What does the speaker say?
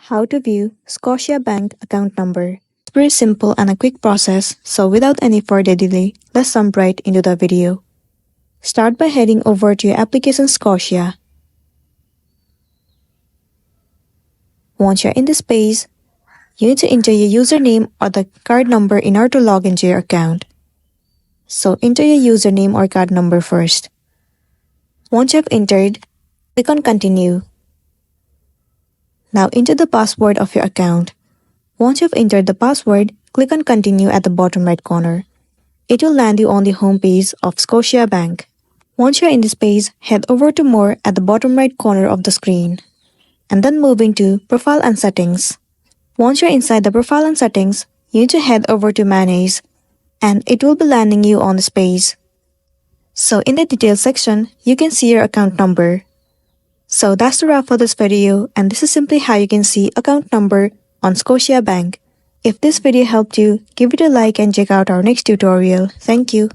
How to view Scotia Bank account number. It's pretty simple and a quick process, so without any further delay, let's jump right into the video. Start by heading over to your application Scotia. Once you're in this page, you need to enter your username or the card number in order to log into your account. So enter your username or card number first. Once you have entered, click on Continue. Now enter the password of your account. Once you've entered the password, click on Continue at the bottom right corner. It will land you on the home page of Scotia Bank. Once you're in this page, head over to More at the bottom right corner of the screen, and then move into Profile and Settings. Once you're inside the Profile and Settings, you need to head over to Manage, and it will be landing you on this page. So in the Details section, you can see your account number. So that's the wrap for this video, and this is simply how you can see account number on Scotia Bank. If this video helped you, give it a like and check out our next tutorial. Thank you.